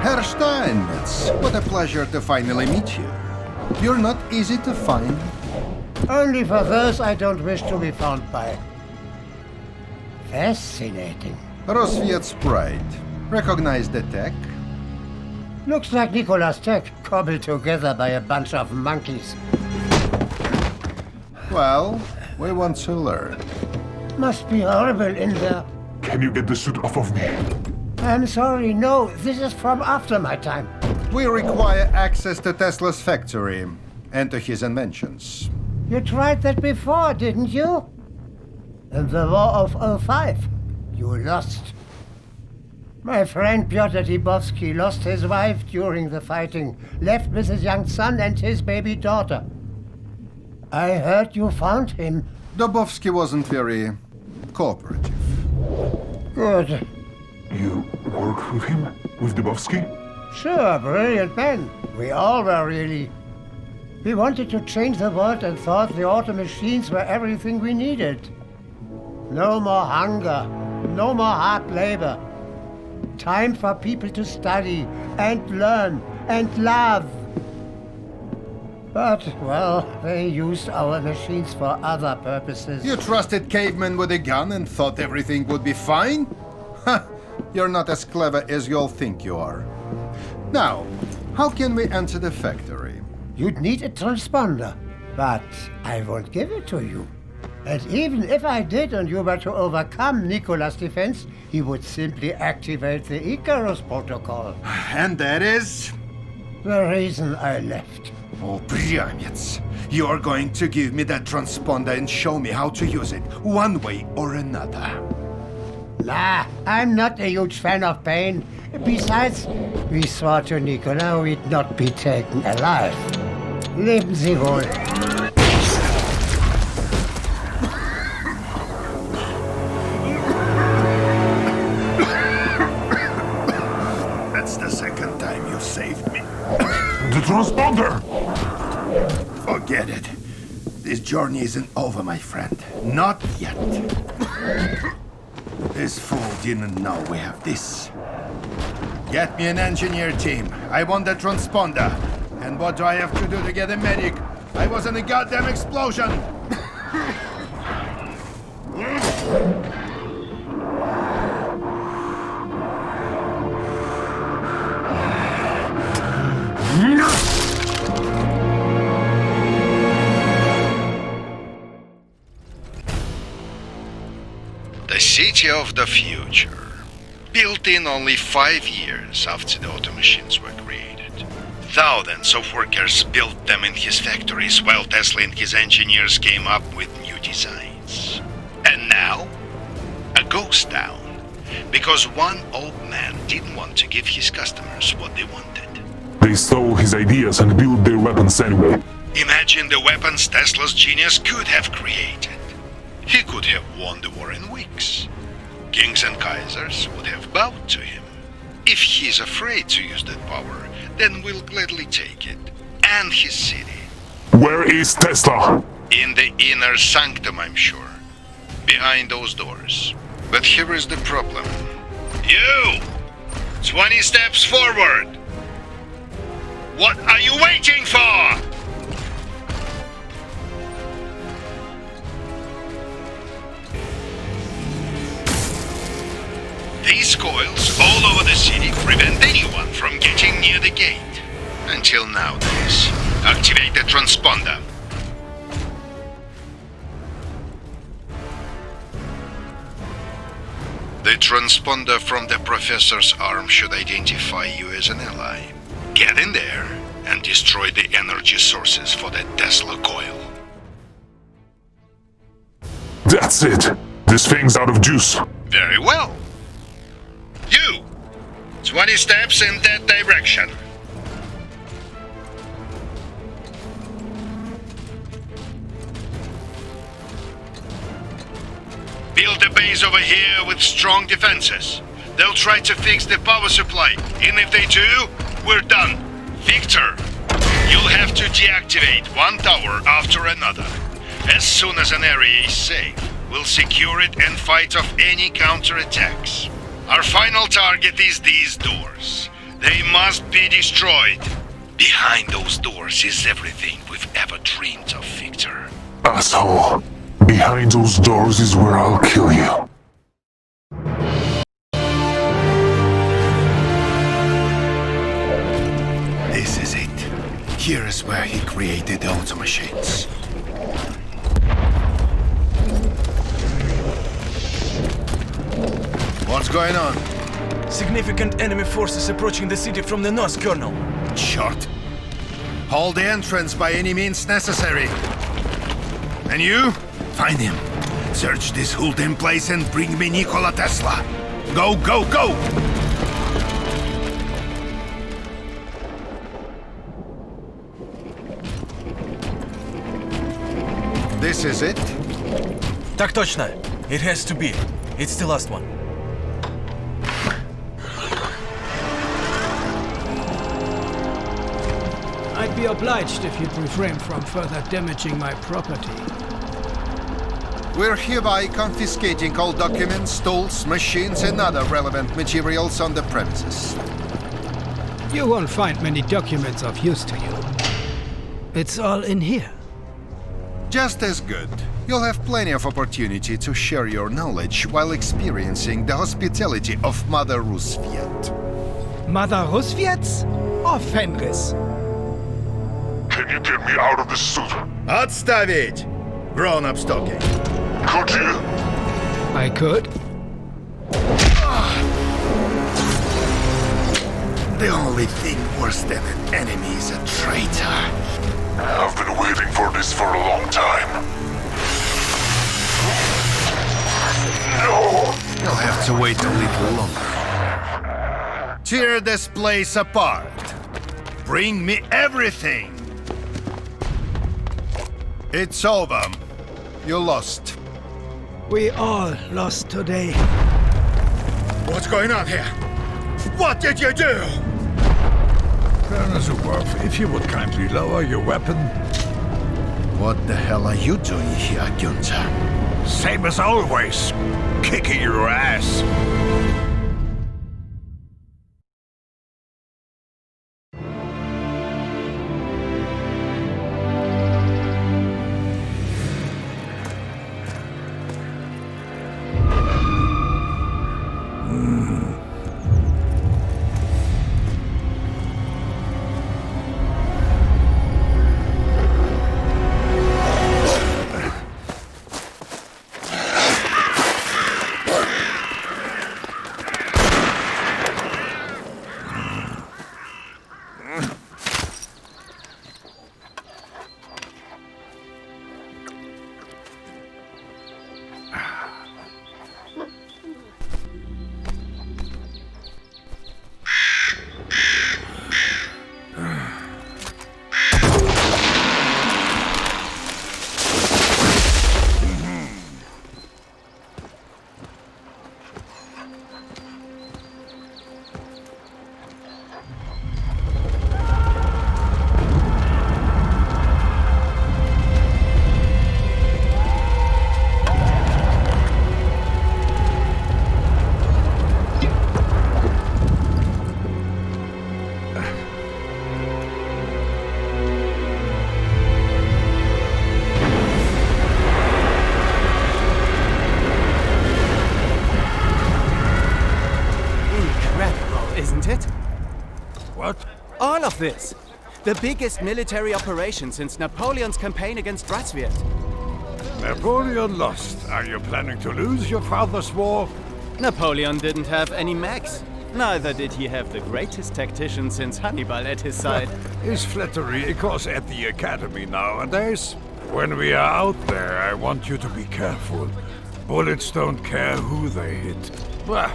Herr Steinmetz, what a pleasure to finally meet you. You're not easy to find. Only for those I don't wish to be found by. Fascinating. Rosviet's pride. Recognize the tech? Looks like Nicholas Tech, cobbled together by a bunch of monkeys. Well, we want to learn. Must be horrible in there. Can you get the suit off of me? I'm sorry, no, this is from after my time. We require access to Tesla's factory and to his inventions. You tried that before, didn't you? In the War of '05. You lost. My friend Pyotr Dibovsky lost his wife during the fighting, left with his young son and his baby daughter. I heard you found him. Dubovsky wasn't very cooperative. Good. You worked with him? With Dubovsky? Sure, brilliant man. We all were, really. We wanted to change the world and thought the auto machines were everything we needed. No more hunger, no more hard labor. Time for people to study and learn and love. But, well, they used our machines for other purposes. You trusted cavemen with a gun and thought everything would be fine? Ha! You're not as clever as you all think you are. Now, how can we enter the factory? You'd need a transponder, but I won't give it to you. And even if I did and you were to overcome Nicholas' defense, he would simply activate the Icarus protocol. And that is? The reason I left. Oh, Priamets, you're going to give me that transponder and show me how to use it, one way or another. Nah, I'm not a huge fan of pain. Besides, we swore to Nicola we'd not be taken alive. Leben Sie wohl. That's the second time you've saved me. The transponder! Forget it. This journey isn't over, my friend. Not yet. This fool didn't know we have this. Get me an engineer team. I want the transponder. And what do I have to do to get a medic? I was in a goddamn explosion! The city of the future, built in only 5 years after the auto machines were created. Thousands of workers built them in his factories while Tesla and his engineers came up with new designs. And now, a ghost town, because one old man didn't want to give his customers what they wanted. They stole his ideas and built their weapons anyway. Imagine the weapons Tesla's genius could have created. He could have won the war in weeks. Kings and Kaisers would have bowed to him. If he's afraid to use that power, then we'll gladly take it. And his city. Where is Tesla? In the inner sanctum, I'm sure. Behind those doors. But here is the problem. You! 20 steps forward! What are you waiting for? These coils all over the city prevent anyone from getting near the gate. Until nowadays. Activate the transponder. The transponder from the professor's arm should identify you as an ally. Get in there and destroy the energy sources for the Tesla coil. That's it. This thing's out of juice. Very well. You! 20 steps in that direction. Build a base over here with strong defenses. They'll try to fix the power supply, and if they do, we're done. Victor, you'll have to deactivate one tower after another. As soon as an area is safe, we'll secure it and fight off any counterattacks. Our final target is these doors. They must be destroyed. Behind those doors is everything we've ever dreamed of, Victor. Asshole. Behind those doors is where I'll kill you. This is it. Here is where he created the automachines. What's going on? Significant enemy forces approaching the city from the north, Colonel. Short. Hold the entrance by any means necessary. And you? Find him. Search this whole damn place and bring me Nikola Tesla. Go, go, go! This is it? Так точно. It has to be. It's the last one. I'd be obliged if you'd refrain from further damaging my property. We're hereby confiscating all documents, tools, machines, and other relevant materials on the premises. You won't find many documents of use to you. It's all in here. Just as good. You'll have plenty of opportunity to share your knowledge while experiencing the hospitality of Mother Roosevelt. Mother Roosevelt or Fenris? Can you get me out of this suit? Отставить! Grown-ups talking. Could you? I could. The only thing worse than an enemy is a traitor. I've been waiting for this for a long time. No! You'll have to wait a little longer. Tear this place apart. Bring me everything. It's over. You lost. We all lost today. What's going on here? What did you do? Colonel Zubov, if you would kindly lower your weapon. What the hell are you doing here, Gunther? Same as always. Kicking your ass. What? All of this. The biggest military operation since Napoleon's campaign against Radziwiłł. Napoleon lost. Are you planning to lose your father's war? Napoleon didn't have any mechs. Neither did he have the greatest tactician since Hannibal at his side. Is flattery a course at the academy nowadays? When we are out there, I want you to be careful. Bullets don't care who they hit. Well,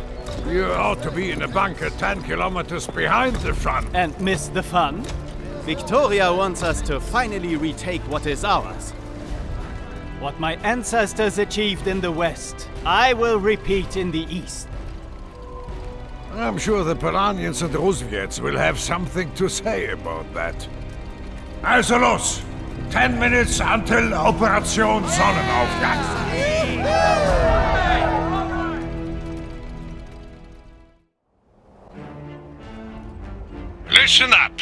you ought to be in a bunker 10 kilometers behind the front. And miss the fun? Victoria wants us to finally retake what is ours. What my ancestors achieved in the West, I will repeat in the East. I'm sure the Polanians and Roosevelts will have something to say about that. Also los! 10 minutes until Operation Sonnenaufgang. Listen up.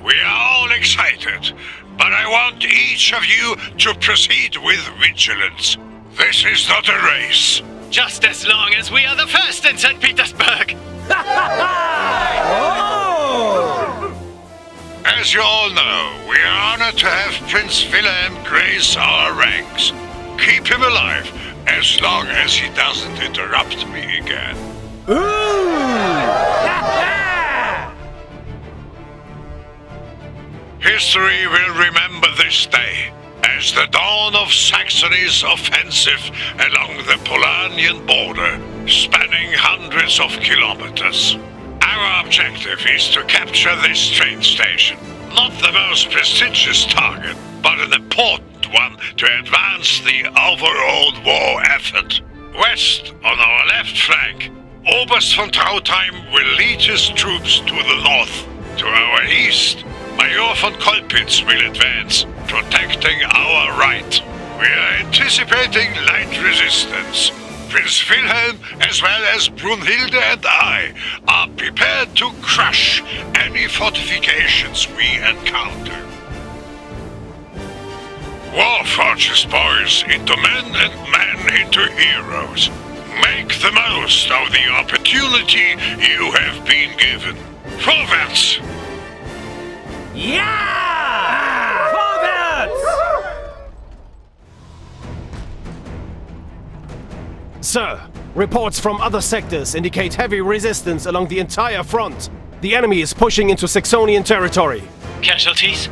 We are all excited, but I want each of you to proceed with vigilance. This is not a race. Just as long as we are the first in St. Petersburg! As you all know, we are honored to have Prince Wilhelm grace our ranks. Keep him alive, as long as he doesn't interrupt me again. History will remember this day as the dawn of Saxony's offensive along the Polanian border, spanning hundreds of kilometers. Our objective is to capture this train station. Not the most prestigious target, but an important one to advance the overall war effort. West, on our left flank, Oberst von Trautheim will lead his troops to the north. To our east, Major von Kolpitz will advance, protecting our right. We are anticipating light resistance. Prince Wilhelm, as well as Brunhilde and I, are prepared to crush any fortifications we encounter. War forges boys into men and men into heroes. Make the most of the opportunity you have been given. Vorwärts! Sir, reports from other sectors indicate heavy resistance along the entire front. The enemy is pushing into Saxonian territory. Casualties?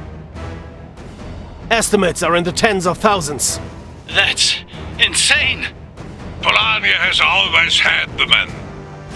Estimates are in the tens of thousands. That's insane! Polania has always had the men.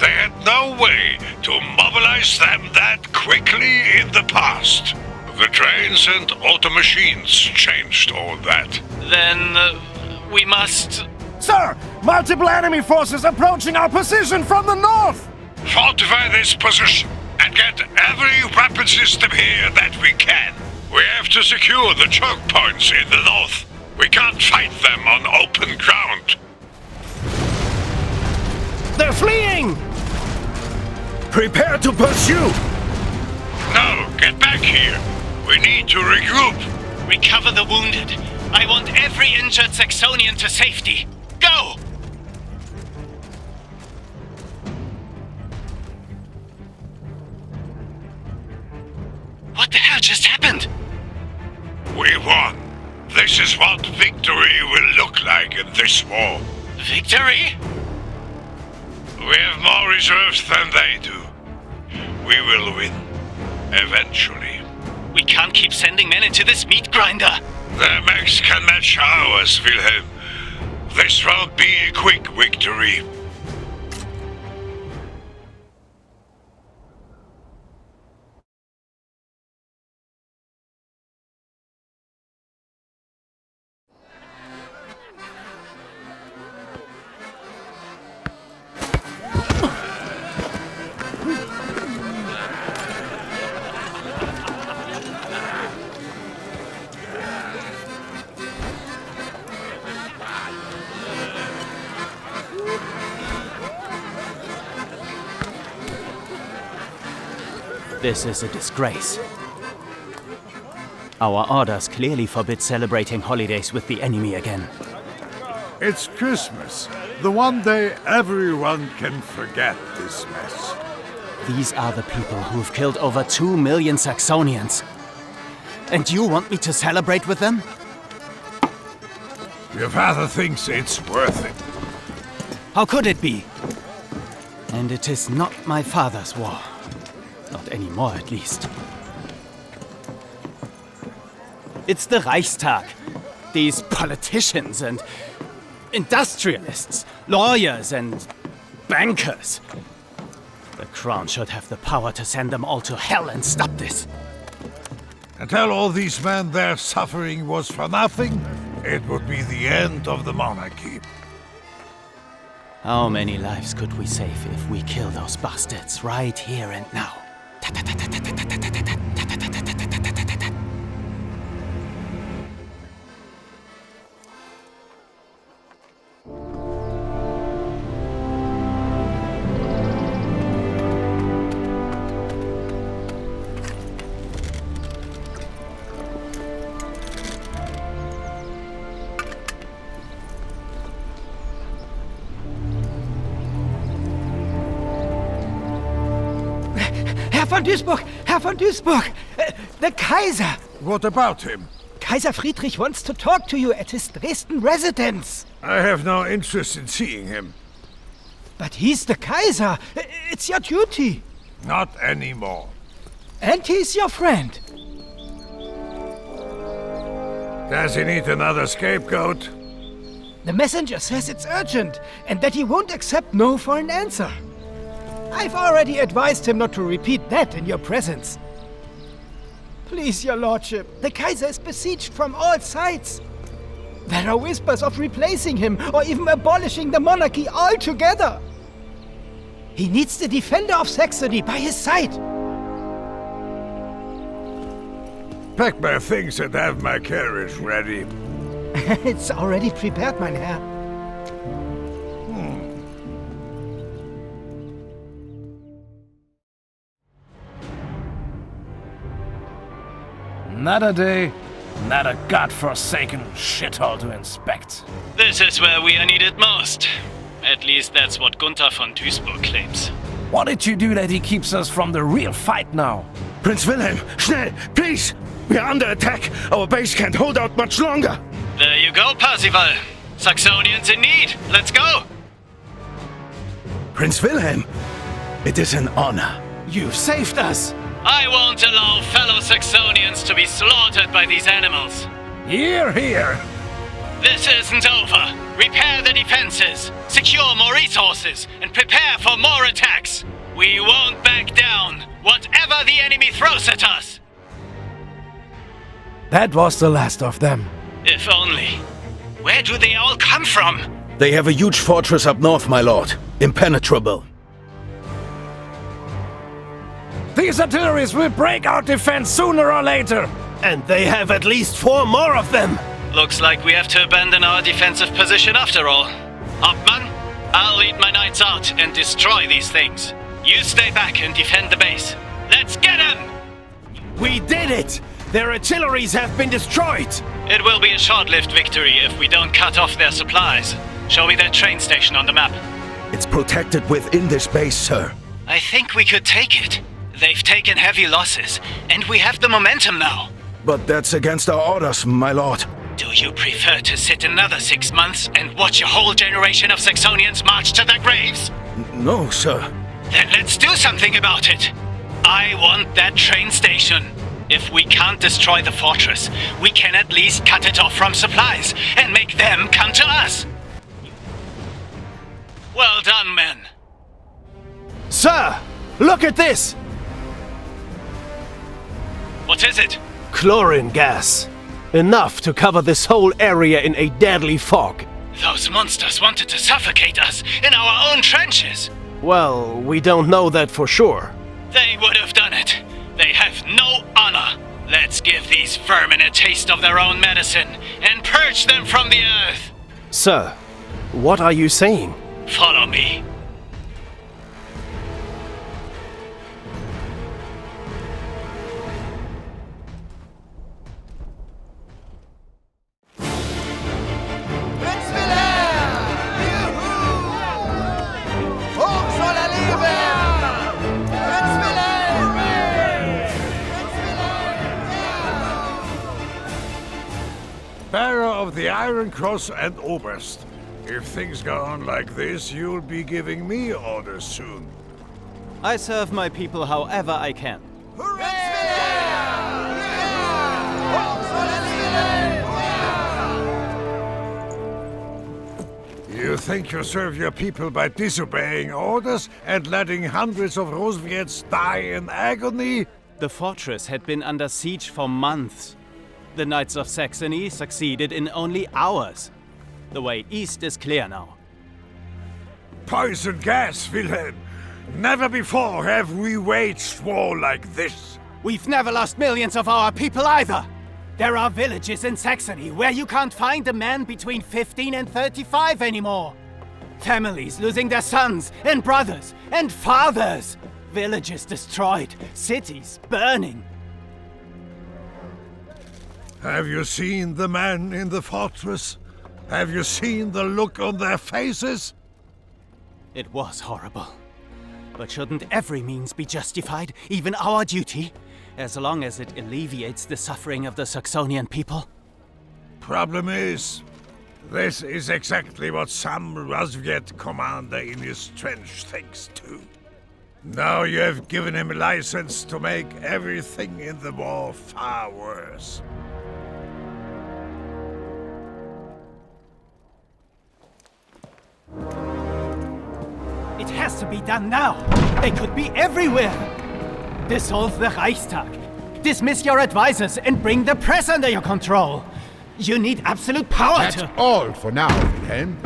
They had no way to mobilize them that quickly in the past. The trains and automachines changed all that. Then we must... Sir, multiple enemy forces approaching our position from the north! Fortify this position and get every weapon system here that we can. We have to secure the choke points in the north. We can't fight them on open ground. They're fleeing! Prepare to pursue! No, get back here. We need to regroup. Recover the wounded. I want every injured Saxonian to safety. Go! What the hell just happened? We won. This is what victory will look like in this war. Victory? We have more reserves than they do. We will win. Eventually. We can't keep sending men into this meat grinder. Their mechs can match ours, Wilhelm. This won't be a quick victory. This is a disgrace. Our orders clearly forbid celebrating holidays with the enemy again. It's Christmas. The one day everyone can forget this mess. These are the people who've killed over 2 million Saxonians. And you want me to celebrate with them? Your father thinks it's worth it. How could it be? And it is not my father's war. Not anymore, at least. It's the Reichstag. These politicians and industrialists, lawyers and bankers. The Crown should have the power to send them all to hell and stop this. And tell all these men their suffering was for nothing, it would be the end of the monarchy. How many lives could we save if we kill those bastards right here and now? Herr von Duisburg! Herr von Duisburg! The Kaiser! What about him? Kaiser Friedrich wants to talk to you at his Dresden residence. I have no interest in seeing him. But he's the Kaiser. It's your duty. Not anymore. And he's your friend. Does he need another scapegoat? The messenger says it's urgent, and that he won't accept no for an answer. I've already advised him not to repeat that in your presence. Please, your lordship, the Kaiser is besieged from all sides. There are whispers of replacing him, or even abolishing the monarchy altogether. He needs the defender of Saxony by his side. Pack my things and have my carriage ready. It's already prepared, mein Herr. Not a day, not a godforsaken shithole to inspect. This is where we are needed most. At least that's what Gunther von Duisburg claims. What did you do that he keeps us from the real fight now? Prince Wilhelm, schnell, please! We are under attack. Our base can't hold out much longer. There you go, Parzival. Saxonians in need. Let's go! Prince Wilhelm, it is an honor. You've saved us! I won't allow fellow Saxonians to be slaughtered by these animals. Here, here! This isn't over. Repair the defenses, secure more resources, and prepare for more attacks. We won't back down, whatever the enemy throws at us. That was the last of them. If only. Where do they all come from? They have a huge fortress up north, my lord. Impenetrable. These artilleries will break our defense sooner or later! And they have at least 4 more of them! Looks like we have to abandon our defensive position after all. Hauptmann, I'll lead my knights out and destroy these things. You stay back and defend the base. Let's get them! We did it! Their artilleries have been destroyed! It will be a short-lived victory if we don't cut off their supplies. Show me that train station on the map. It's protected within this base, sir. I think we could take it. They've taken heavy losses, and we have the momentum now. But that's against our orders, my lord. Do you prefer to sit another 6 months and watch a whole generation of Saxonians march to their graves? No, sir. Then let's do something about it. I want that train station. If we can't destroy the fortress, we can at least cut it off from supplies and make them come to us. Well done, men. Sir! Look at this! What is it? Chlorine gas. Enough to cover this whole area in a deadly fog. Those monsters wanted to suffocate us in our own trenches. Well, we don't know that for sure. They would have done it. They have no honor. Let's give these vermin a taste of their own medicine and purge them from the earth. Sir, what are you saying? Follow me. Bearer of the Iron Cross and Oberst. If things go on like this, you'll be giving me orders soon. I serve my people however I can. You think you serve your people by disobeying orders and letting hundreds of Roswitz die in agony? The fortress had been under siege for months. The Knights of Saxony succeeded in only hours. The way east is clear now. Poison gas, Wilhelm! Never before have we waged war like this. We've never lost millions of our people either! There are villages in Saxony where you can't find a man between 15 and 35 anymore. Families losing their sons and brothers and fathers. Villages destroyed, cities burning. Have you seen the men in the fortress? Have you seen the look on their faces? It was horrible. But shouldn't every means be justified, even our duty, as long as it alleviates the suffering of the Saxonian people? Problem is, this is exactly what some Razviet commander in his trench thinks too. Now you have given him license to make everything in the war far worse. It has to be done now. They could be everywhere. Dissolve the Reichstag. Dismiss your advisors and bring the press under your control. You need absolute power That's to... all for now, Wilhelm.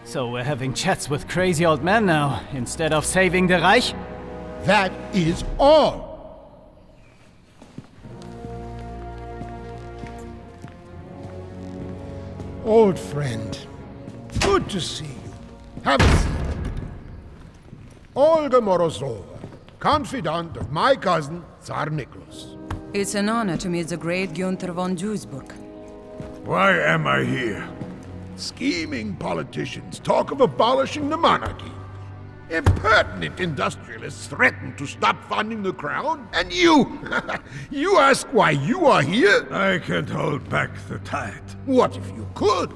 So we're having chats with crazy old men now, instead of saving the Reich? That is all. Old friend, good to see you. Have a seat. Olga Morozova, confidant of my cousin, Tsar Nicholas. It's an honor to meet the great Gunther von Duisburg. Why am I here? Scheming politicians talk of abolishing the monarchy. Impertinent industrialists threaten to stop funding the crown. And you, you ask why you are here? I can't hold back the tide. What if you could?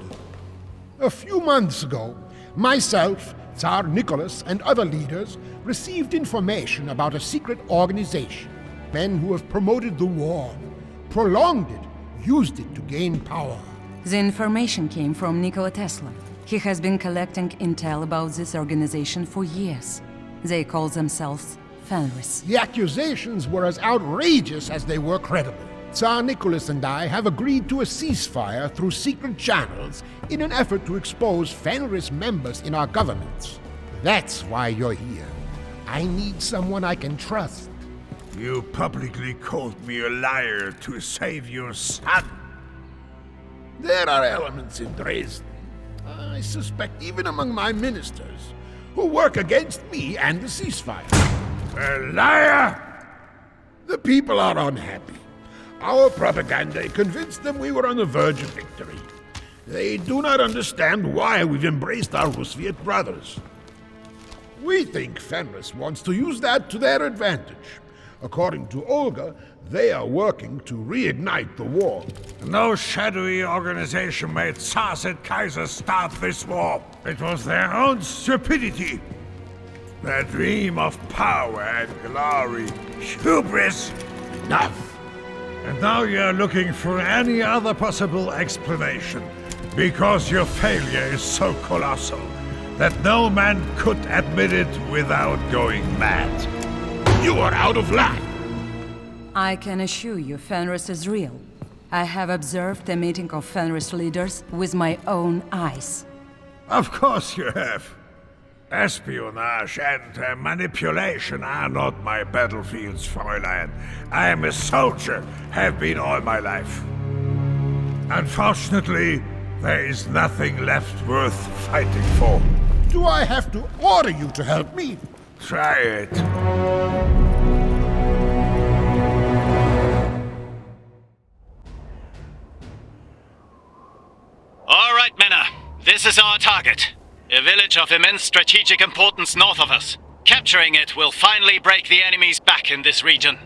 A few months ago, myself, Tsar Nicholas, and other leaders received information about a secret organization. Men who have promoted the war, prolonged it, used it to gain power. The information came from Nikola Tesla. He has been collecting intel about this organization for years. They call themselves Fenris. The accusations were as outrageous as they were credible. Tsar Nicholas and I have agreed to a ceasefire through secret channels in an effort to expose Fenris members in our governments. That's why you're here. I need someone I can trust. You publicly called me a liar to save your son. There are elements in Dresden, I suspect even among my ministers, who work against me and the ceasefire. A liar! The people are unhappy. Our propaganda convinced them we were on the verge of victory. They do not understand why we've embraced our Rusviet brothers. We think Fenris wants to use that to their advantage. According to Olga, they are working to reignite the war. No shadowy organization made Tsars and Kaisers start this war. It was their own stupidity. Their dream of power and glory. Hubris! Enough! And now you're looking for any other possible explanation. Because your failure is so colossal that no man could admit it without going mad. You are out of line! I can assure you Fenris is real. I have observed a meeting of Fenris leaders with my own eyes. Of course you have. Espionage and manipulation are not my battlefields, Fräulein. I am a soldier, have been all my life. Unfortunately, there is nothing left worth fighting for. Do I have to order you to help me? Try it. All right, Männer. This is our target. A village of immense strategic importance north of us. Capturing it will finally break the enemy's back in this region.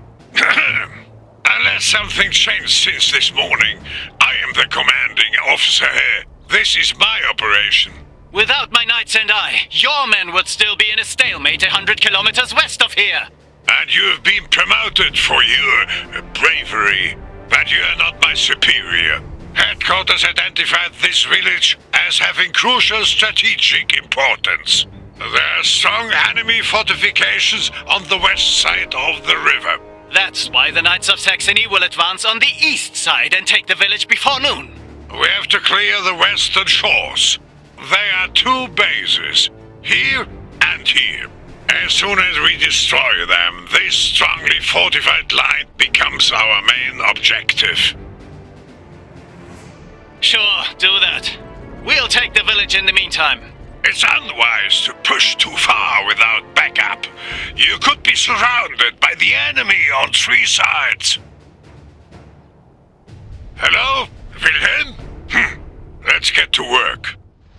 Unless something changed since this morning, I am the commanding officer here. This is my operation. Without my knights and I, your men would still be in a stalemate 100 kilometers west of here. And you have been promoted for your bravery, but you are not my superior. Headquarters identified this village as having crucial strategic importance. There are strong enemy fortifications on the west side of the river. That's why the Knights of Saxony will advance on the east side and take the village before noon. We have to clear the western shores. There are two bases, here and here. As soon as we destroy them, this strongly fortified line becomes our main objective. Sure, do that. We'll take the village in the meantime. It's unwise to push too far without backup. You could be surrounded by the enemy on three sides. Hello? Wilhelm? Let's get to work.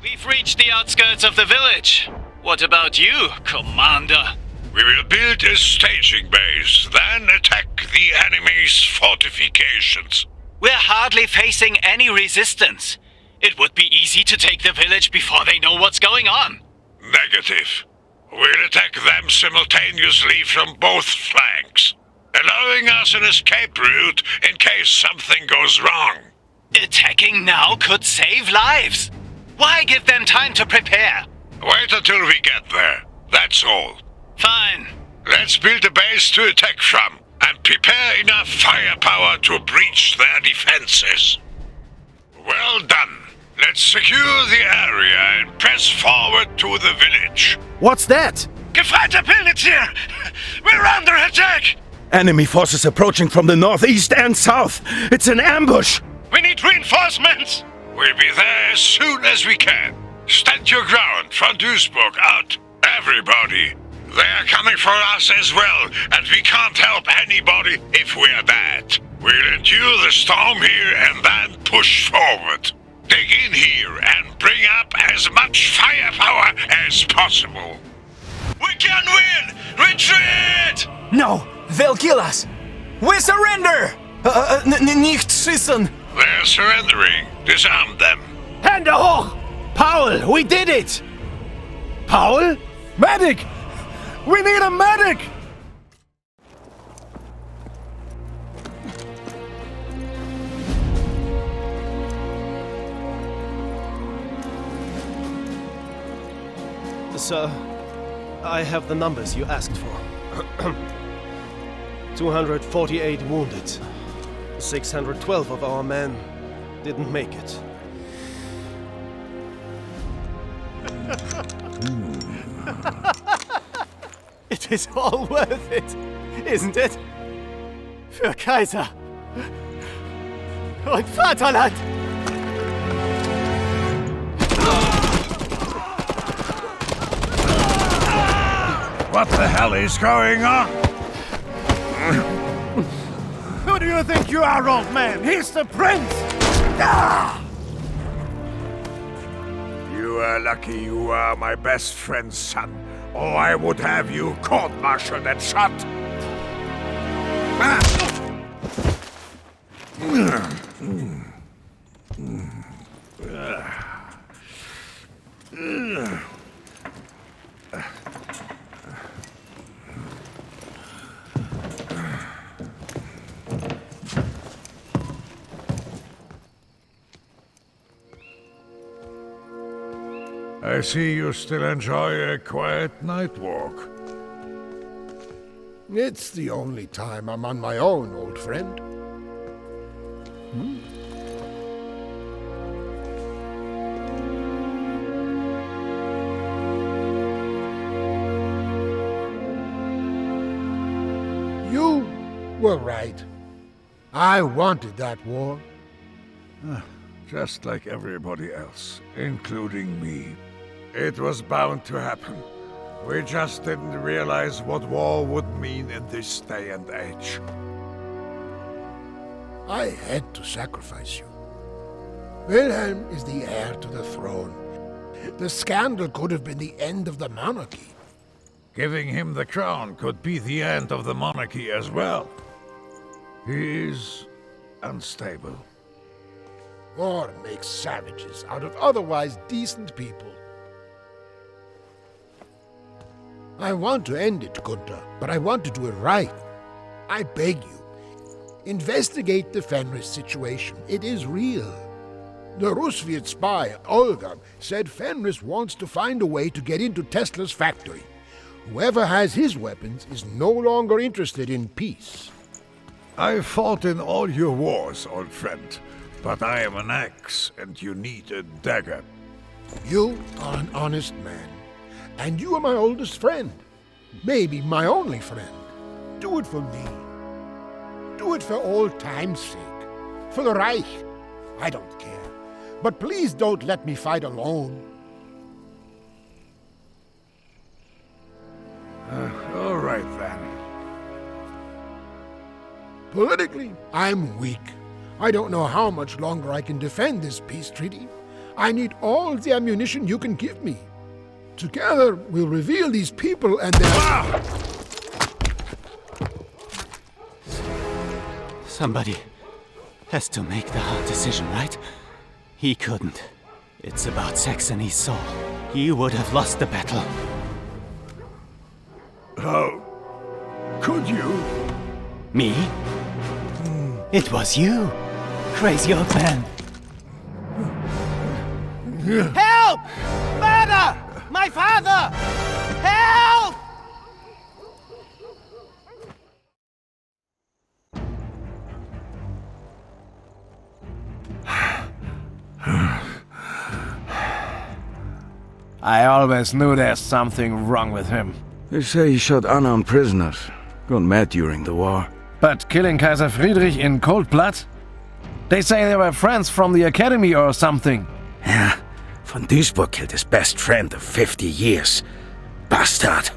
We've reached the outskirts of the village. What about you, Commander? We will build a staging base, then attack the enemy's fortifications. We're hardly facing any resistance. It would be easy to take the village before they know what's going on. Negative. We'll attack them simultaneously from both flanks, allowing us an escape route in case something goes wrong. Attacking now could save lives. Why give them time to prepare? Wait until we get there. That's all. Fine. Let's build a base to attack from, and prepare enough firepower to breach their defenses. Well done. Let's secure the area and press forward to the village. What's that? Gefreiter here! We're under attack! Enemy forces approaching from the northeast and south. It's an ambush. We need reinforcements! We'll be there as soon as we can. Stand your ground, von Duisburg out. Everybody. They are coming for us as well, and we can't help anybody if we're dead. We'll endure the storm here and then push forward. Dig in here and bring up as much firepower as possible. We can win! Retreat! No, they'll kill us. We surrender! Nicht schießen! They're surrendering. Disarm them. Hände hoch! Paul, we did it! Paul? Medic! We need a medic! Sir, I have the numbers you asked for. 248 wounded. 612 of our men didn't make it. It is all worth it, isn't it? Für Kaiser und Vaterland! What the hell is going on? Who do you think you are, old man? He's the prince! Ah! You are lucky you are my best friend's son, or I would have you court-martialed and shot. I see you still enjoy a quiet night walk. It's the only time I'm on my own, old friend. You were right. I wanted that war. Just like everybody else, including me. It was bound to happen. We just didn't realize what war would mean in this day and age. I had to sacrifice you. Wilhelm is the heir to the throne. The scandal could have been the end of the monarchy. Giving him the crown could be the end of the monarchy as well. He is unstable. War makes savages out of otherwise decent people. I want to end it, Gunther, but I want to do it right. I beg you, investigate the Fenris situation. It is real. The Rusviet spy, Olga, said Fenris wants to find a way to get into Tesla's factory. Whoever has his weapons is no longer interested in peace. I fought in all your wars, old friend, but I am an axe and you need a dagger. You are an honest man. And you are my oldest friend. Maybe my only friend. Do it for me. Do it for old time's sake. For the Reich. I don't care. But please don't let me fight alone. All right then. Politically, I'm weak. I don't know how much longer I can defend this peace treaty. I need all the ammunition you can give me. Together, we'll reveal these people and their... Somebody has to make the hard decision, right? He couldn't. It's about Saxony's soul. He would have lost the battle. How could you? Me? It was you, crazy old man. Help! Murder! My father! Help! I always knew there's something wrong with him. They say he shot unarmed prisoners. Got mad during the war. But killing Kaiser Friedrich in cold blood? They say they were friends from the academy or something. Yeah, von Duisburg killed his best friend of 50 years. Bastard.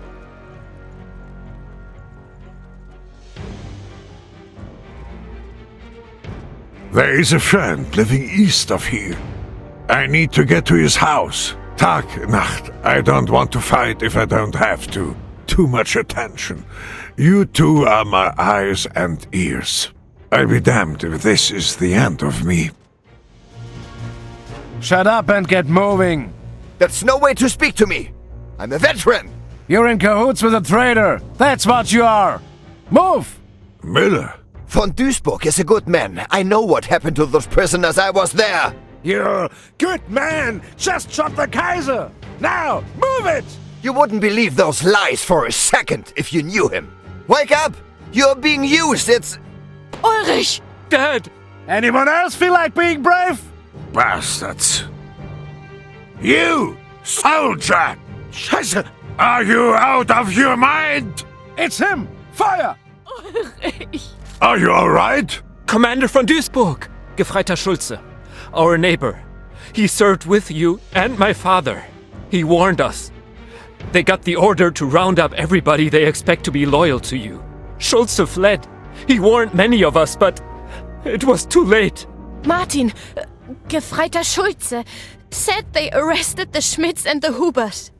There is a friend living east of here. I need to get to his house. Tag, Nacht. I don't want to fight if I don't have to. Too much attention. You two are my eyes and ears. I'll be damned if this is the end of me. Shut up and get moving. That's no way to speak to me. I'm a veteran. You're in cahoots with a traitor. That's what you are. Move! Miller. Von Duisburg is a good man. I know what happened to those prisoners. I was there. You good man just shot the Kaiser. Now, move it! You wouldn't believe those lies for a second if you knew him. Wake up! You're being used. It's... Ulrich! Dead! Anyone else feel like being brave? Bastards. You, soldier! Scheiße! Are you out of your mind? It's him! Fire! Ulrich! Are you alright? Commander von Duisburg! Gefreiter Schulze, our neighbor. He served with you and my father. He warned us. They got the order to round up everybody they expect to be loyal to you. Schulze fled. He warned many of us, but it was too late. Martin, Gefreiter Schulze, said they arrested the Schmidts and the Hubers.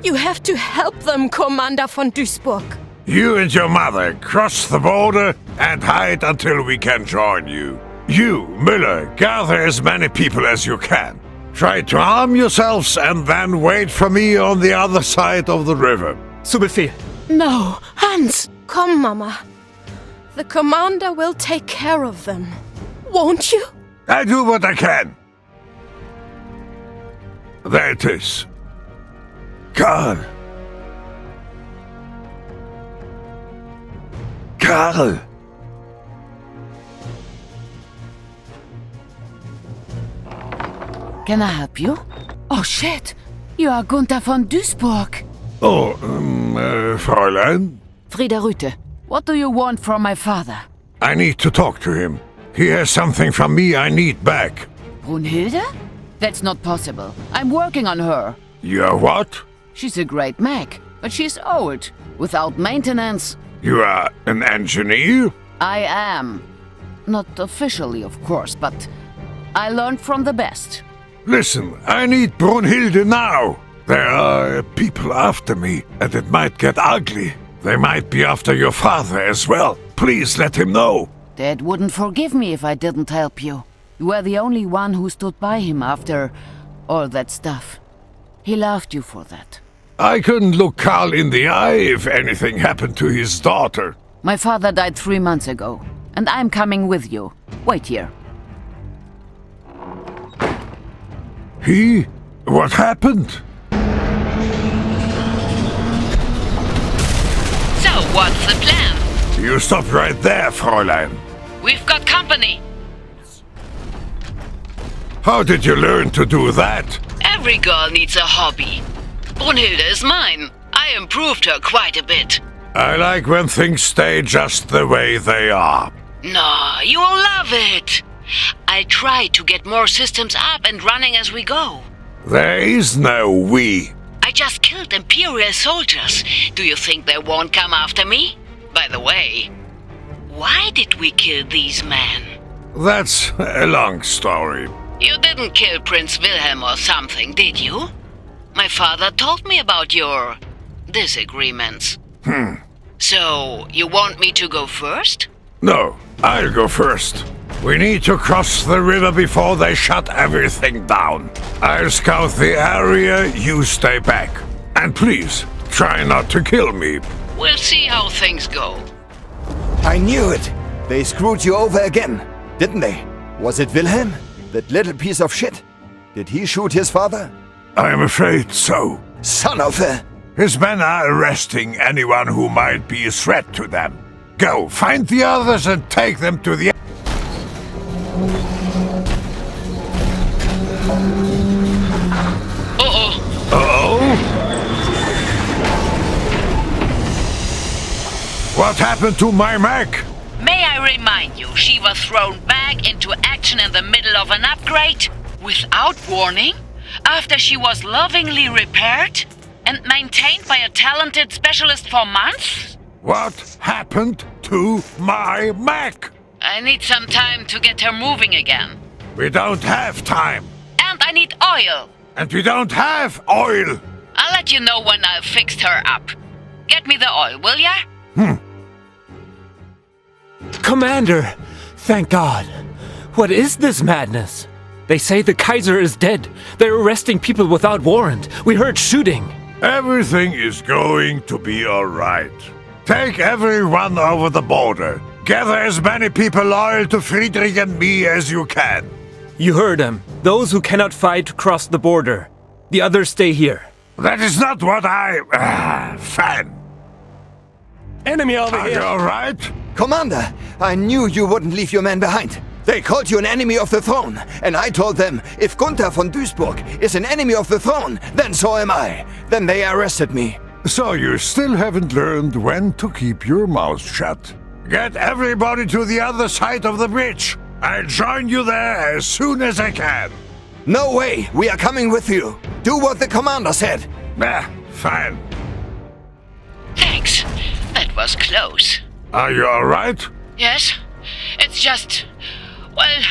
You have to help them, Commander von Duisburg. You and your mother cross the border and hide until we can join you. You, Müller, gather as many people as you can. Try to arm yourselves and then wait for me on the other side of the river. Zu Befehl. No, Hans. Come, Mama. The commander will take care of them. Won't you? I do what I can. There it is. Karl. Karl. Can I help you? Oh shit! You are Gunther von Duisburg. Oh, Fräulein? Frieda Rüthe, what do you want from my father? I need to talk to him. He has something from me I need back. Brunhilde? That's not possible. I'm working on her. You're what? She's a great mech, but she's old, without maintenance. You are an engineer? I am. Not officially, of course, but I learned from the best. Listen, I need Brunhilde now. There are people after me, and it might get ugly. They might be after your father as well. Please let him know. Dad wouldn't forgive me if I didn't help you. You were the only one who stood by him after all that stuff. He loved you for that. I couldn't look Karl in the eye if anything happened to his daughter. My father died 3 months ago, and I'm coming with you. Wait here. He? What happened? So, what's the plan? You stop right there, Fräulein. We've got company. How did you learn to do that? Every girl needs a hobby. Brunhilde is mine. I improved her quite a bit. I like when things stay just the way they are. No, you'll love it. I'll try to get more systems up and running as we go. There is no we. I just killed Imperial soldiers. Do you think they won't come after me? By the way, why did we kill these men? That's a long story. You didn't kill Prince Wilhelm or something, did you? My father told me about your disagreements. So, you want me to go first? No, I'll go first. We need to cross the river before they shut everything down. I'll scout the area, you stay back. And please, try not to kill me. We'll see how things go. I knew it! They screwed you over again, didn't they? Was it Wilhelm? That little piece of shit? Did he shoot his father? I'm afraid so. Son of a... His men are arresting anyone who might be a threat to them. Go, find the others and take them to the... What happened to my mech? May I remind you, she was thrown back into action in the middle of an upgrade? Without warning? After she was lovingly repaired? And maintained by a talented specialist for months? What happened to my mech? I need some time to get her moving again. We don't have time. And I need oil. And we don't have oil. I'll let you know when I've fixed her up. Get me the oil, will ya? Commander! Thank God. What is this madness? They say the Kaiser is dead. They're arresting people without warrant. We heard shooting. Everything is going to be alright. Take everyone over the border. Gather as many people loyal to Friedrich and me as you can. You heard him. Those who cannot fight cross the border. The others stay here. That is not what I... Fan. Enemy over Are here! you alright? Commander, I knew you wouldn't leave your men behind. They called you an enemy of the throne, and I told them, if Gunther von Duisburg is an enemy of the throne, then so am I. Then they arrested me. So you still haven't learned when to keep your mouth shut. Get everybody to the other side of the bridge. I'll join you there as soon as I can. No way, we are coming with you. Do what the commander said. Fine. Thanks. That was close. Are you alright? Yes? It's just... well,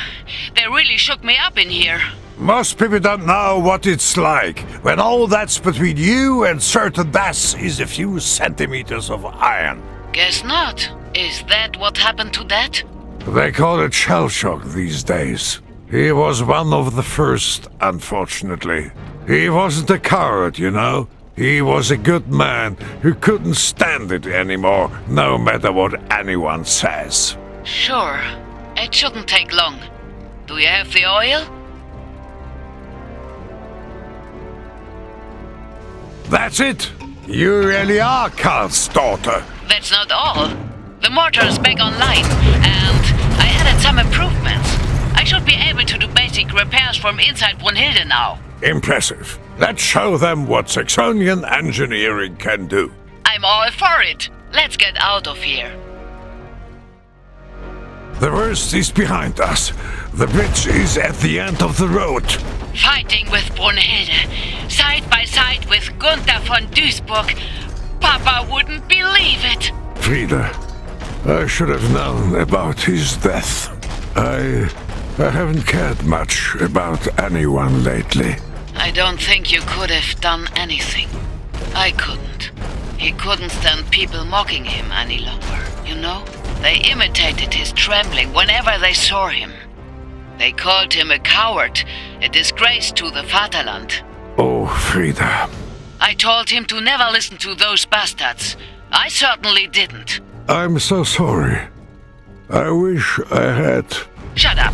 they really shook me up in here. Most people don't know what it's like when all that's between you and certain death is a few centimeters of iron. Guess not. Is that what happened to that? They call it shell shock these days. He was one of the first, unfortunately. He wasn't a coward, you know. He was a good man who couldn't stand it anymore, no matter what anyone says. Sure. It shouldn't take long. Do you have the oil? That's it. You really are Karl's daughter. That's not all. The mortar is back online, and I added some improvements. I should be able to do basic repairs from inside Brunhilde now. Impressive. Let's show them what Saxonian engineering can do. I'm all for it. Let's get out of here. The worst is behind us. The bridge is at the end of the road. Fighting with Brunhilde, side by side with Gunther von Duisburg. Papa wouldn't believe it. Frieda, I should have known about his death. I haven't cared much about anyone lately. I don't think you could have done anything. I couldn't. He couldn't stand people mocking him any longer, you know? They imitated his trembling whenever they saw him. They called him a coward, a disgrace to the Vaterland. Oh, Frieda. I told him to never listen to those bastards. I certainly didn't. I'm so sorry. I wish I had... Shut up.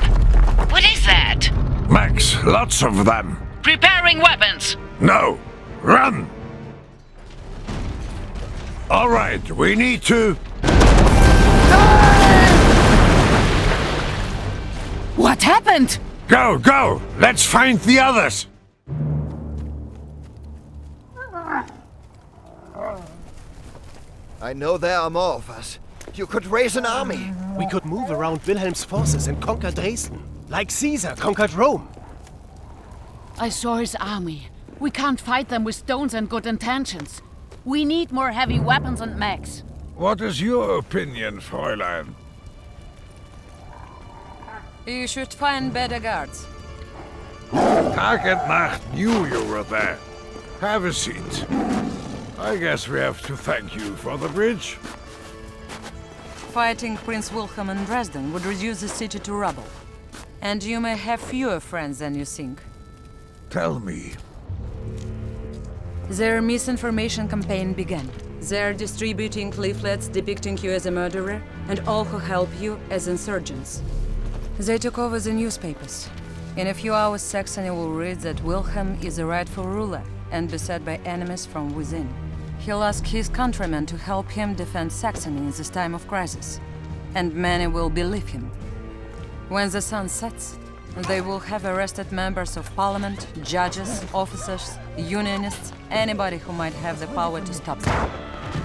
What is that? Max, lots of them. Preparing weapons. No. Run! All right, we need to... What happened? Go, go! Let's find the others! I know there are more of us. You could raise an army. We could move around Wilhelm's forces and conquer Dresden, like Caesar conquered Rome. I saw his army. We can't fight them with stones and good intentions. We need more heavy weapons and mechs. What is your opinion, Fräulein? You should find better guards. Tag and Nacht knew you were there. Have a seat. I guess we have to thank you for the bridge. Fighting Prince Wilhelm in Dresden would reduce the city to rubble. And you may have fewer friends than you think. Tell me. Their misinformation campaign began. They're distributing leaflets depicting you as a murderer and all who help you as insurgents. They took over the newspapers. In a few hours, Saxony will read that Wilhelm is a rightful ruler and beset by enemies from within. He'll ask his countrymen to help him defend Saxony in this time of crisis, and many will believe him. When the sun sets, they will have arrested members of parliament, judges, officers, unionists, anybody who might have the power to stop them.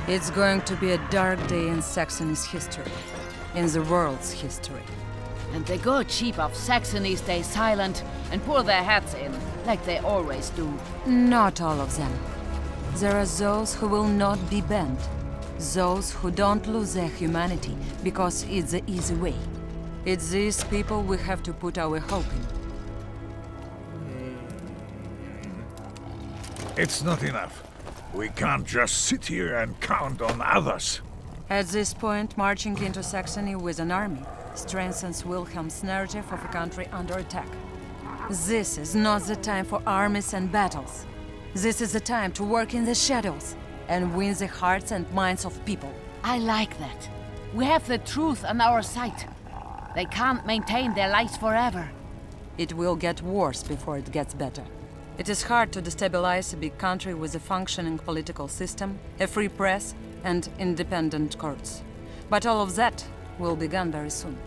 It's going to be a dark day in Saxony's history, in the world's history. And the good sheep of Saxony stay silent and pull their hats in, like they always do. Not all of them. There are those who will not be bent. Those who don't lose their humanity because it's the easy way. It's these people we have to put our hope in. It's not enough. We can't just sit here and count on others. At this point, marching into Saxony with an army strengthens Wilhelm's narrative of a country under attack. This is not the time for armies and battles. This is the time to work in the shadows and win the hearts and minds of people. I like that. We have the truth on our side. They can't maintain their lives forever. It will get worse before it gets better. It is hard to destabilize a big country with a functioning political system, a free press, and independent courts. But all of that will begin very soon.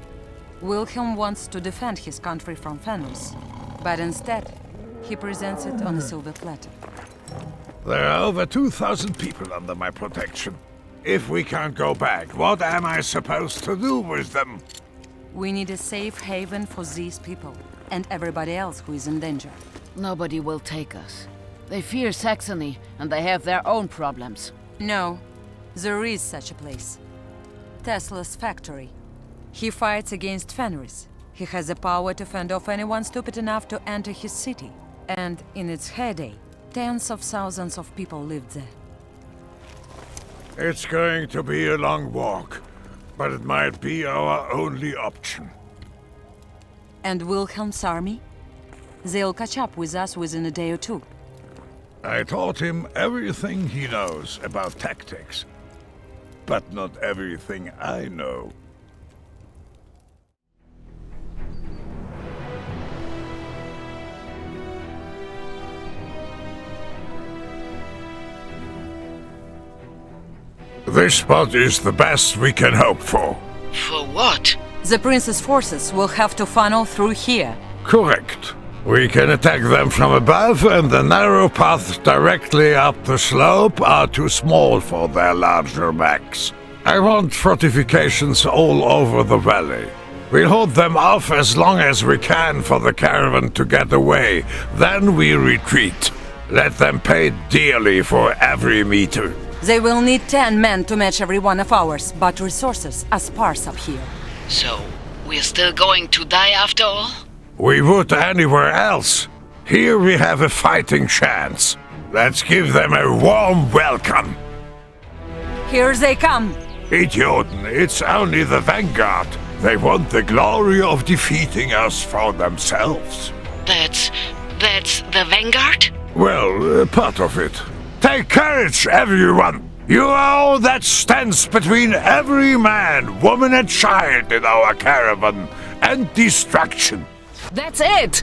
Wilhelm wants to defend his country from Fenris, but instead, he presents it on a silver platter. There are over 2,000 people under my protection. If we can't go back, what am I supposed to do with them? We need a safe haven for these people, and everybody else who is in danger. Nobody will take us. They fear Saxony, and they have their own problems. No, there is such a place. Tesla's factory. He fights against Fenris. He has the power to fend off anyone stupid enough to enter his city. And in its heyday, tens of thousands of people lived there. It's going to be a long walk, but it might be our only option. And Wilhelm's army? They'll catch up with us within a day or two. I taught him everything he knows about tactics, but not everything I know. This spot is the best we can hope for. For what? The prince's forces will have to funnel through here. Correct. We can attack them from above, and the narrow paths directly up the slope are too small for their larger backs. I want fortifications all over the valley. We'll hold them off as long as we can for the caravan to get away. Then we retreat. Let them pay dearly for every meter. They will need 10 men to match every one of ours, but resources are sparse up here. So, we're still going to die after all? We would anywhere else. Here we have a fighting chance. Let's give them a warm welcome. Here they come. Idioten, it's only the vanguard. They want the glory of defeating us for themselves. That's the vanguard? Well, part of it. Take courage, everyone! You are all that stands between every man, woman and child in our caravan and destruction. That's it!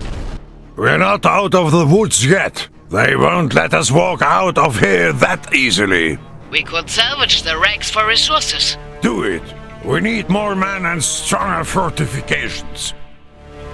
We're not out of the woods yet. They won't let us walk out of here that easily. We could salvage the wrecks for resources. Do it. We need more men and stronger fortifications.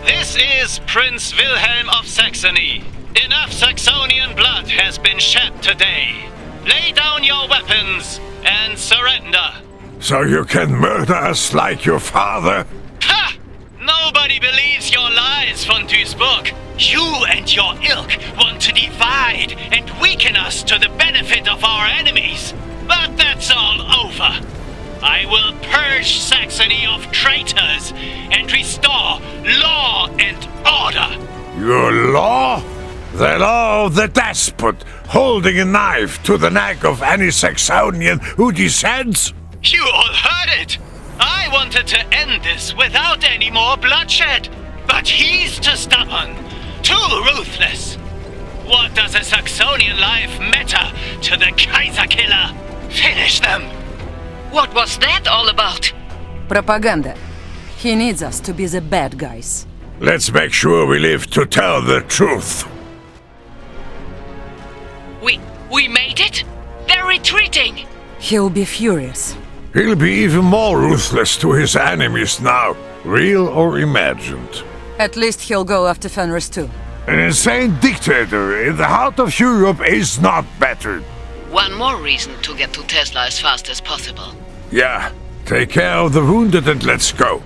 This is Prince Wilhelm of Saxony. Enough Saxonian blood has been shed today. Lay down your weapons and surrender. So you can murder us like your father? Ha! Nobody believes your lies, von Duisburg. You and your ilk want to divide and weaken us to the benefit of our enemies. But that's all over. I will purge Saxony of traitors and restore law and order. Your law? The law of the despot, holding a knife to the neck of any Saxonian who dissents? You all heard it! I wanted to end this without any more bloodshed, but he's too stubborn, too ruthless. What does a Saxonian life matter to the Kaiser killer? Finish them! What was that all about? Propaganda. He needs us to be the bad guys. Let's make sure we live to tell the truth. We made it? They're retreating! He'll be furious. He'll be even more ruthless to his enemies now, real or imagined. At least he'll go after Fenris too. An insane dictator in the heart of Europe is not better. One more reason to get to Tesla as fast as possible. Yeah, take care of the wounded and let's go.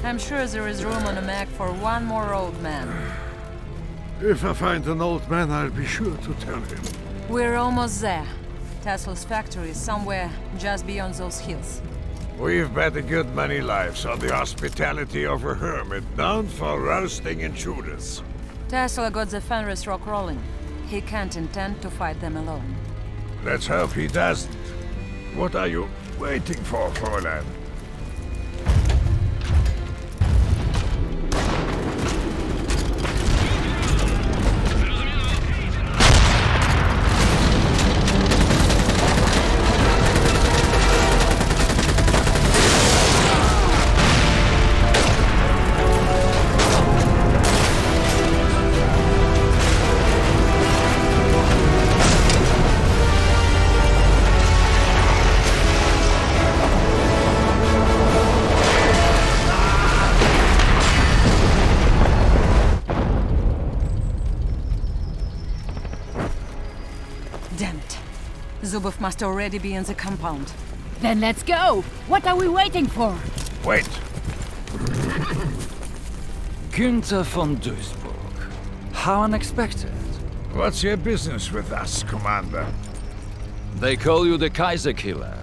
I'm sure there is room on a map for one more old man. If I find an old man, I'll be sure to tell him. We're almost there. Tesla's factory is somewhere just beyond those hills. We've bet a good many lives on the hospitality of a hermit known for roasting intruders. Tesla got the Fenris rock rolling. He can't intend to fight them alone. Let's hope he doesn't. What are you waiting for, Fräulein? Zubov must already be in the compound. Then let's go! What are we waiting for? Wait. Günther von Duisburg. How unexpected. What's your business with us, Commander? They call you the Kaiser Killer.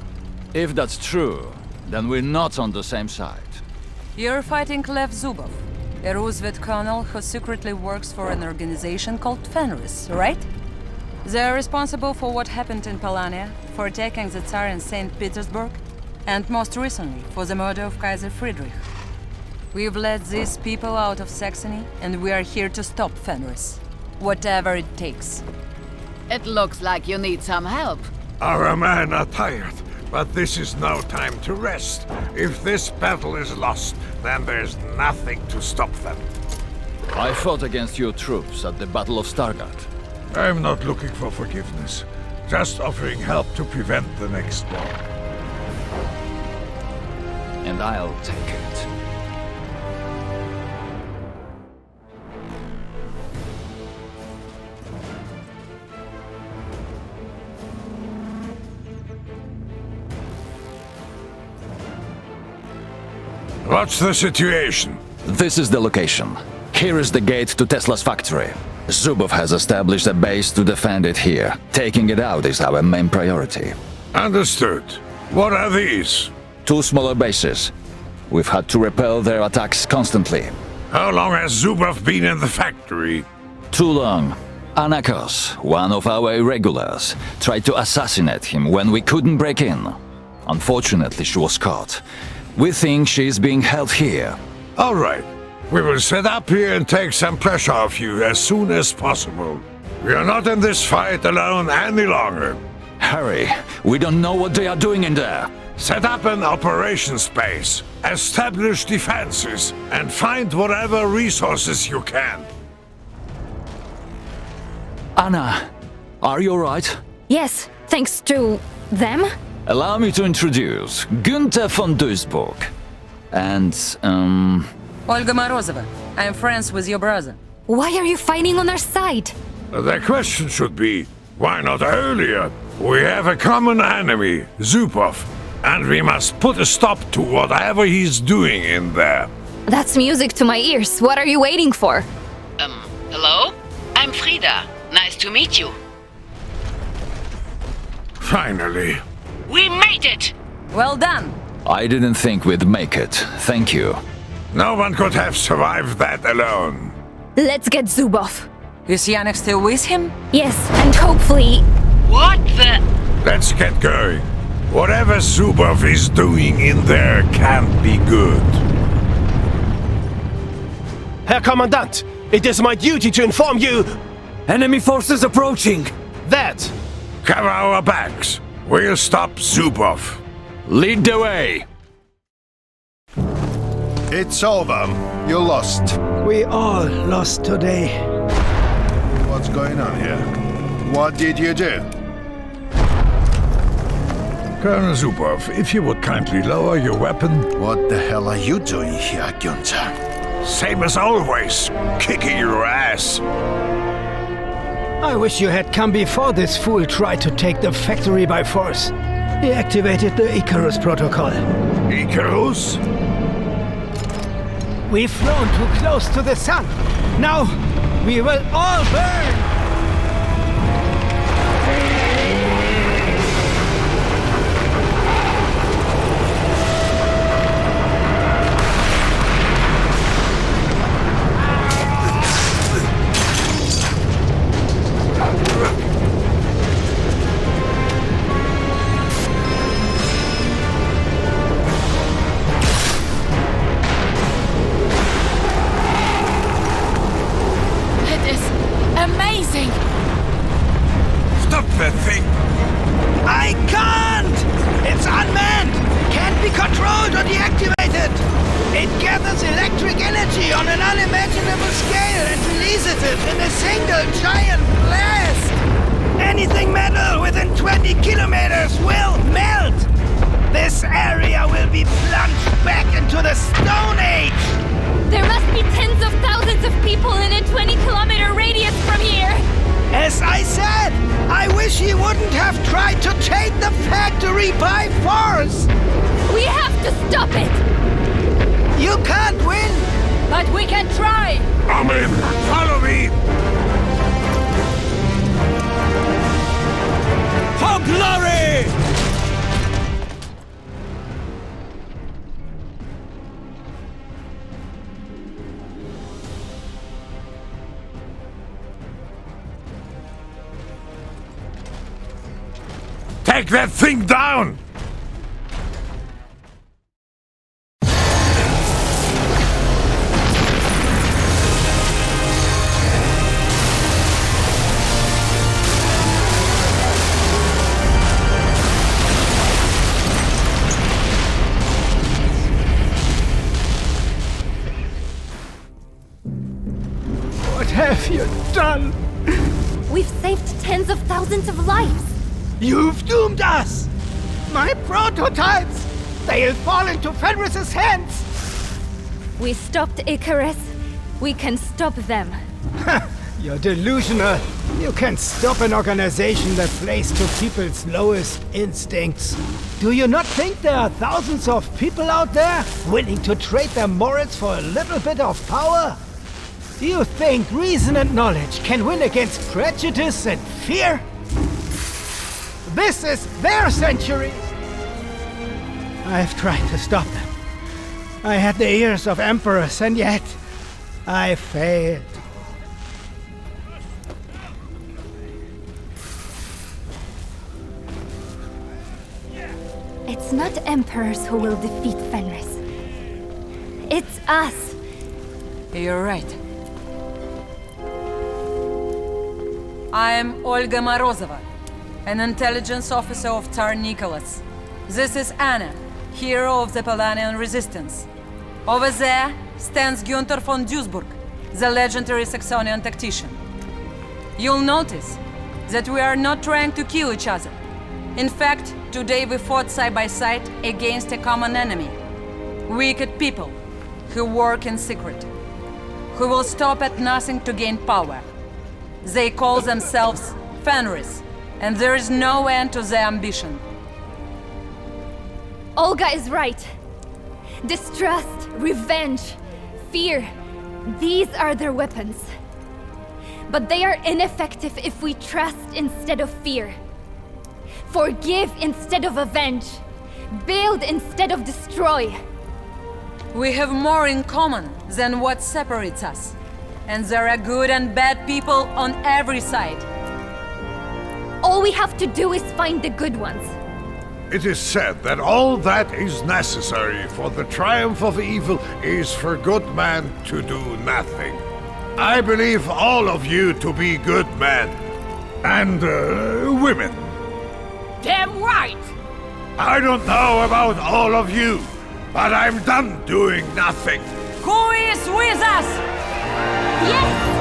If that's true, then we're not on the same side. You're fighting Lev Zubov, a Roosevelt colonel who secretly works for an organization called Fenris, right? They're responsible for what happened in Polania, for attacking the Tsar in St. Petersburg, and most recently, for the murder of Kaiser Friedrich. We've let these people out of Saxony, and we are here to stop Fenris. Whatever it takes. It looks like you need some help. Our men are tired, but this is no time to rest. If this battle is lost, then there's nothing to stop them. I fought against your troops at the Battle of Stargard. I'm not looking for forgiveness, just offering help to prevent the next war. And I'll take it. What's the situation? This is the location. Here is the gate to Tesla's factory. Zubov has established a base to defend it here. Taking it out is our main priority. Understood. What are these? 2 smaller bases. We've had to repel their attacks constantly. How long has Zubov been in the factory? Too long. Anakos, one of our irregulars, tried to assassinate him when we couldn't break in. Unfortunately, she was caught. We think she's being held here. All right. We will set up here and take some pressure off you as soon as possible. We are not in this fight alone any longer. Hurry. We don't know what they are doing in there. Set up an operations base, establish defenses, and find whatever resources you can. Anna, are you alright? Yes, thanks to them. Allow me to introduce Günther von Duisburg. And, Olga Morozova. I'm friends with your brother. Why are you fighting on our side? The question should be, why not earlier? We have a common enemy, Zubov, and we must put a stop to whatever he's doing in there. That's music to my ears. What are you waiting for? Hello? I'm Frida. Nice to meet you. Finally. We made it! Well done. I didn't think we'd make it. Thank you. No one could have survived that alone. Let's get Zubov. Is Yannick still with him? Yes, and hopefully... What the... Let's get going. Whatever Zubov is doing in there can't be good. Herr Kommandant, it is my duty to inform you... Enemy forces approaching! That... Cover our backs. We'll stop Zubov. Lead the way! It's over. You lost. We all lost today. What's going on here? What did you do? Colonel Zubov, if you would kindly lower your weapon. What the hell are you doing here, Gunther? Same as always, kicking your ass. I wish you had come before this fool tried to take the factory by force. He activated the Icarus protocol. Icarus? We've flown too close to the sun. Now, we will all burn! Amazing! Stop that thing! I can't! It's unmanned! Can't be controlled or deactivated! It gathers electric energy on an unimaginable scale and releases it in a single giant blast! Anything metal within 20 kilometers will melt! This area will be plunged back into the Stone Age! There must be tens of thousands of people in a 20-kilometer radius from here! As I said, I wish he wouldn't have tried to take the factory by force! We have to stop it! You can't win! But we can try! Amen! Follow me! For glory! Take that thing down! What have you done? We've saved tens of thousands of lives! You've doomed us! My prototypes! They'll fall into Fenris's hands! We stopped Icarus. We can stop them. You're delusional. You can stop an organization that plays to people's lowest instincts. Do you not think there are thousands of people out there willing to trade their morals for a little bit of power? Do you think reason and knowledge can win against prejudice and fear? This is their century! I've tried to stop them. I had the ears of emperors, and yet I failed. It's not emperors who will defeat Fenris. It's us. You're right. I'm Olga Morozova, an intelligence officer of Tsar Nicholas. This is Anna, hero of the Polanian resistance. Over there stands Günther von Duisburg, the legendary Saxonian tactician. You'll notice that we are not trying to kill each other. In fact, today we fought side by side against a common enemy. Wicked people who work in secret, who will stop at nothing to gain power. They call themselves Fenris, and there is no end to their ambition. Olga is right. Distrust, revenge, fear. These are their weapons. But they are ineffective if we trust instead of fear. Forgive instead of avenge. Build instead of destroy. We have more in common than what separates us. And there are good and bad people on every side. All we have to do is find the good ones. It is said that all that is necessary for the triumph of evil is for good men to do nothing. I believe all of you to be good men. And, women. Damn right! I don't know about all of you, but I'm done doing nothing. Who is with us? Yes!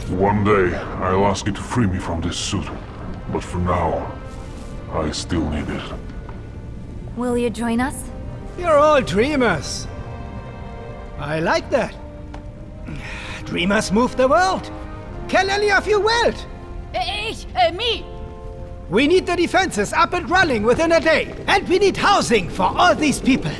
One day, I'll ask you to free me from this suit. But for now, I still need it. Will you join us? You're all dreamers. I like that. Dreamers move the world. Kill any of you wilt. Me! We need the defenses up and running within a day. And we need housing for all these people.